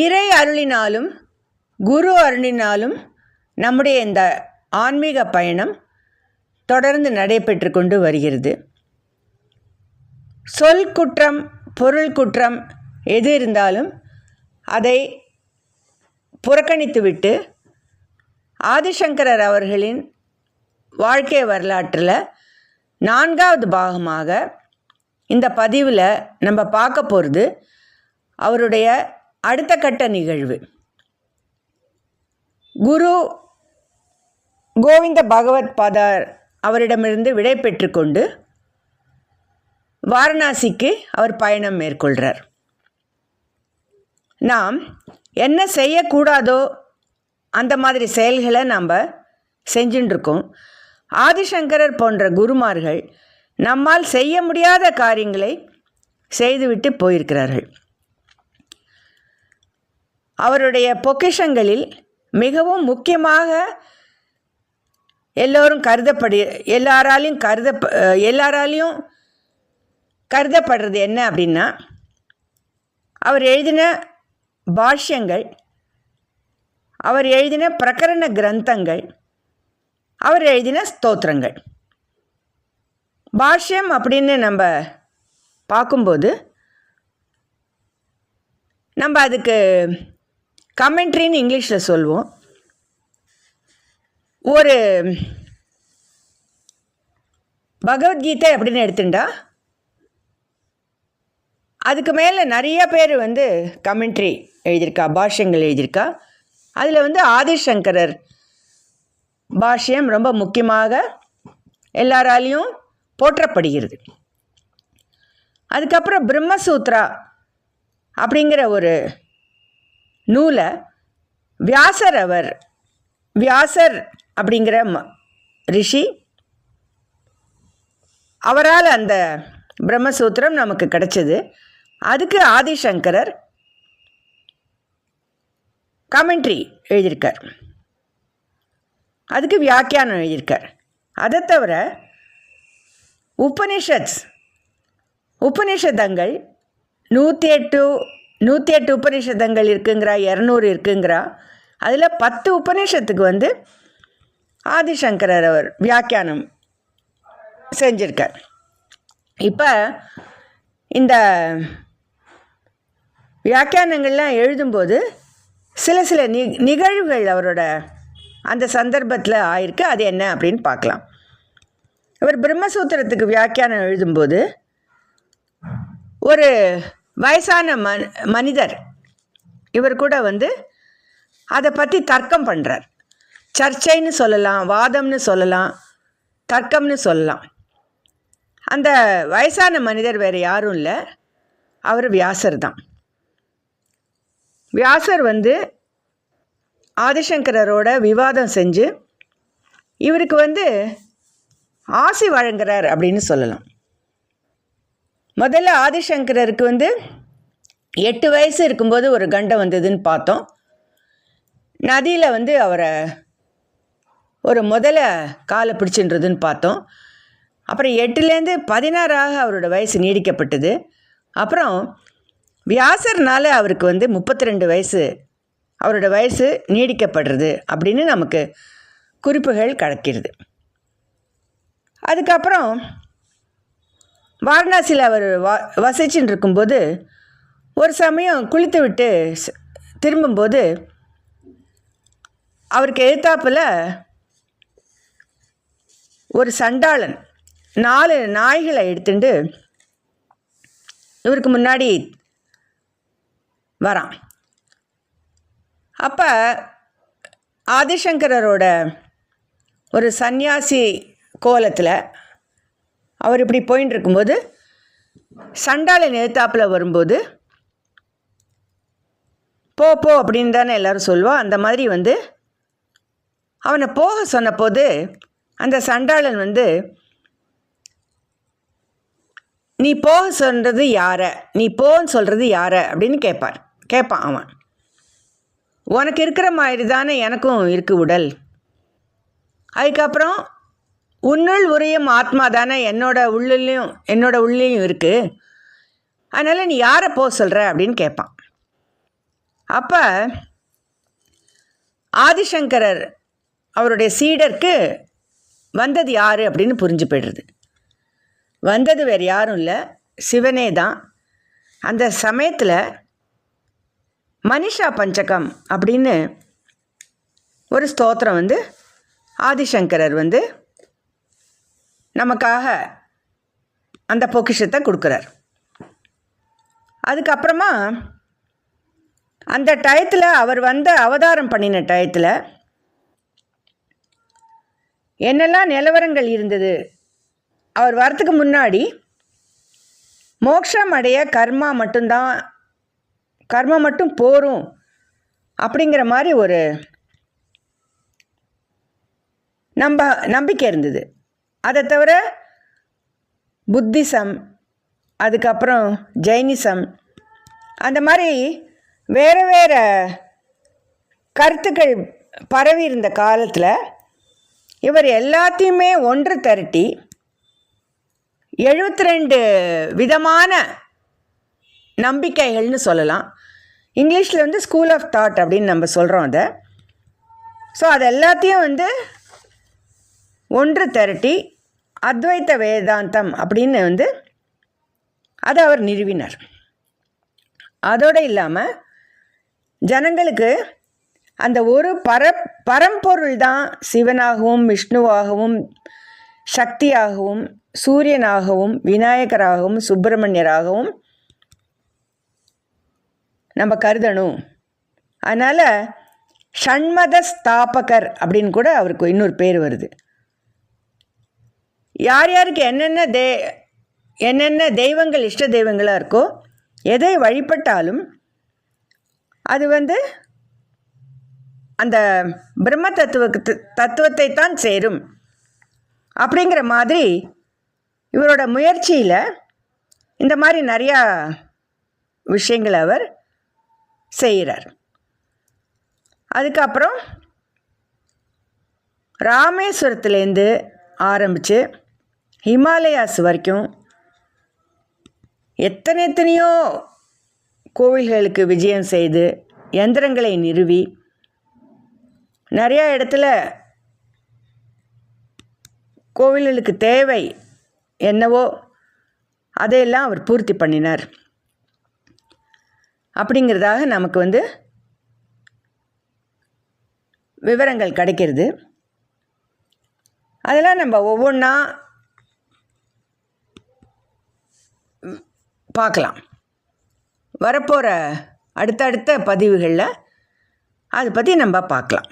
இறை அருளினாலும் குரு அருளினாலும் நம்முடைய இந்த ஆன்மீக பயணம் தொடர்ந்து நடைபெற்று கொண்டு வருகிறது. சொல் குற்றம் பொருள் குற்றம் எது இருந்தாலும் அதை புறக்கணித்துவிட்டு ஆதிசங்கரர் அவர்களின் வாழ்க்கை வரலாற்றில் 4வது பாகமாக இந்த பதிவில் நம்ம பார்க்க போகிறது அவருடைய அடுத்த கட்ட நிகழ்வு. குரு கோவிந்த பகவத் பாதார் அவரிடமிருந்து விடை பெற்று கொண்டு வாரணாசிக்கு அவர் பயணம் மேற்கொள்கிறார். நாம் என்ன செய்யக்கூடாதோ அந்த மாதிரி செயல்களை நாம் செஞ்சுட்டுருக்கோம். ஆதிசங்கரர் போன்ற குருமார்கள் நம்மால் செய்ய முடியாத காரியங்களை செய்துவிட்டு போயிருக்கிறார்கள். அவருடைய பொக்கிஷங்களில் மிகவும் முக்கியமாக எல்லாராலையும் கருதப்படுறது என்ன அப்படின்னா, அவர் எழுதின பாஷ்யங்கள், அவர் எழுதின பிரகரண கிரந்தங்கள், அவர் எழுதின ஸ்தோத்திரங்கள். பாஷ்யம் அப்படின்னு நம்ம பார்க்கும்போது நம்ம அதுக்கு கமெண்ட்ரின்னு இங்கிலீஷில் சொல்லுவோம். ஒரு பகவத்கீதை அப்படின்னு எடுத்துட்டா அதுக்கு மேலே நிறைய பேர் கமெண்ட்ரி எழுதியிருக்கா, பாஷ்யங்கள் எழுதியிருக்கா. அதில் ஆதிசங்கரர் பாஷ்யம் ரொம்ப முக்கியமாக எல்லாராலையும் போற்றப்படுகிறது. அதுக்கப்புறம் பிரம்மசூத்ரா அப்படிங்கிற ஒரு நூலை வியாசர் அப்படிங்கிற ரிஷி, அவரால் அந்த பிரம்மசூத்திரம் நமக்கு கிடைச்சது. அதுக்கு ஆதிசங்கரர் கமெண்ட்ரி எழுதியிருக்கார், அதுக்கு வியாக்கியானம் எழுதியிருக்கார். அதை தவிர உபனிஷதங்கள் 108 உபனிஷதங்கள் இருக்குங்கிறா, 200 இருக்குங்கிறா. அதில் 10 உபனிஷத்துக்கு ஆதிசங்கரர் அவர் வியாக்கியானம் செஞ்சிருக்கார். இப்போ இந்த வியாக்கியானங்கள்லாம் எழுதும்போது சில நிகழ்வுகள் அவரோட அந்த சந்தர்ப்பத்தில் ஆயிருக்கு. அது என்ன அப்படின்னு பார்க்கலாம். இவர் பிரம்மசூத்திரத்துக்கு வியாக்கியானம் எழுதும்போது ஒரு வயசான மனிதர் இவர் கூட அதை பற்றி தர்க்கம் பண்ணுறார். சர்ச்சைன்னு சொல்லலாம், வாதம்னு சொல்லலாம், தர்க்கம்னு சொல்லலாம். அந்த வயசான மனிதர் வேறு யாரும் இல்லை, அவர் வியாசர் தான். வியாசர் ஆதிசங்கரோட விவாதம் செஞ்சு இவருக்கு ஆசி வழங்குறார் அப்படின்னு சொல்லலாம். முதல்ல ஆதிசங்கரருக்கு 8 வயசு இருக்கும்போது ஒரு கண்டம் வந்ததுன்னு பார்த்தோம். நதியில் அவரை ஒரு முதல்ல காலை பிடிச்சின்றதுன்னு பார்த்தோம். அப்புறம் 8லேருந்து 16 அவரோட வயசு நீடிக்கப்பட்டது. அப்புறம் வியாசர்னால் அவருக்கு 32 வயசு அவரோட வயசு நீடிக்கப்படுறது அப்படின்னு நமக்கு குறிப்புகள் கிடைக்கிறது. அதுக்கப்புறம் வாரணாசியில் அவர் வசிச்சுட்டு இருக்கும்போது ஒரு சமயம் குளித்து விட்டு திரும்பும்போது அவருக்கு எதிர்த்தாப்பில் ஒரு சண்டாளன் 4 நாய்களை எடுத்துட்டு இவருக்கு முன்னாடி வரான். அப்போ ஆதிசங்கரோட ஒரு சந்நியாசி கோலத்தில் அவர் இப்படி போயின்னு இருக்கும்போது சண்டாளன் எதிர்த்தாப்பில் வரும்போது போ அப்படின்னு தானே எல்லோரும் சொல்லுவோம். அந்த மாதிரி அவனை போக சொன்னபோது அந்த சண்டாளன் நீ போக சொல்கிறது யாரை, நீ போன்னு சொல்கிறது யாரை அப்படின்னு கேட்பான் அவன். உனக்கு இருக்கிற மாதிரி தானே எனக்கும் இருக்குது உடல். அதுக்கப்புறம் உன்னுள் உரையும் ஆத்மா தானே என்னோட உள்ளேயும் இருக்குது. அதனால் நீ யாரை போக சொல்கிற அப்படின்னு கேட்பான். அப்போ ஆதிசங்கரர் அவருடைய சீடருக்கு வந்தது யார் அப்படின்னு புரிஞ்சு போய்டுறது. வந்தது வேறு யாரும் இல்லை, சிவனே தான். அந்த சமயத்தில் மனிஷா பஞ்சகம் அப்படின்னு ஒரு ஸ்தோத்திரம் ஆதிசங்கரர் நமக்காக அந்த பொக்கிஷத்தை கொடுக்குறார். அதுக்கப்புறமா அந்த டயத்தில் அவர் அவதாரம் பண்ணின டயத்தில் என்னெல்லாம் நிலவரங்கள் இருந்தது, அவர் வரத்துக்கு முன்னாடி மோட்சம் அடைய கர்மம் மட்டும் போரும் அப்படிங்கிற மாதிரி ஒரு நம்பிக்கை இருந்தது. அதை தவிர புத்திசம், அதுக்கப்புறம் ஜெயினிசம், அந்த மாதிரி வேறு வேறு கருத்துக்கள் பரவி இருந்த காலத்தில் இவர் எல்லாத்தையுமே ஒன்று திரட்டி 72 விதமான நம்பிக்கைகள்னு சொல்லலாம். இங்கிலீஷில் ஸ்கூல் ஆஃப் தாட் அப்படின்னு நம்ம சொல்கிறோம் அதை. ஸோ அது எல்லாத்தையும் ஒன்று திரட்டி அத்வைத்த வேதாந்தம் அப்படின்னு அதை அவர் நிறுவினார். அதோடு இல்லாமல் ஜனங்களுக்கு அந்த ஒரு பரம்பொருள் தான் சிவனாகவும் விஷ்ணுவாகவும் சக்தியாகவும் சூரியனாகவும் விநாயகராகவும் சுப்பிரமணியராகவும் நம்ம கருதணும். அதனால் ஷண்மத ஸ்தாபகர் அப்படின்னு கூட அவருக்கு இன்னொரு பேர் வருது. யார் யாருக்கு என்னென்ன தெய்வங்கள் இஷ்ட தெய்வங்களாக இருக்கோ, எதை வழிபட்டாலும் அது அந்த பிரம்ம தத்துவத்தை தான் சேரும் அப்படிங்கிற மாதிரி இவரோட முயற்சியில் இந்த மாதிரி நிறையா விஷயங்களை அவர் செய்கிறார். அதுக்கப்புறம் ராமேஸ்வரத்துலேருந்து ஆரம்பித்து ஹிமாலயாஸ் வரைக்கும் எத்தனையோ கோவில்களுக்கு விஜயம் செய்து யந்திரங்களை நிறுவி நிறையா இடத்துல கோவில்களுக்கு தேவை என்னவோ அதையெல்லாம் அவர் பூர்த்தி பண்ணினார். அப்படிங்கிறதாக நமக்கு விவரங்கள் கிடைக்கிறது. அதெல்லாம் நம்ம ஒவ்வொன்றா பார்க்கலாம். வரப்போகிற அடுத்தடுத்த பதிவுகளில் அதை பற்றி நம்ம பார்க்கலாம்.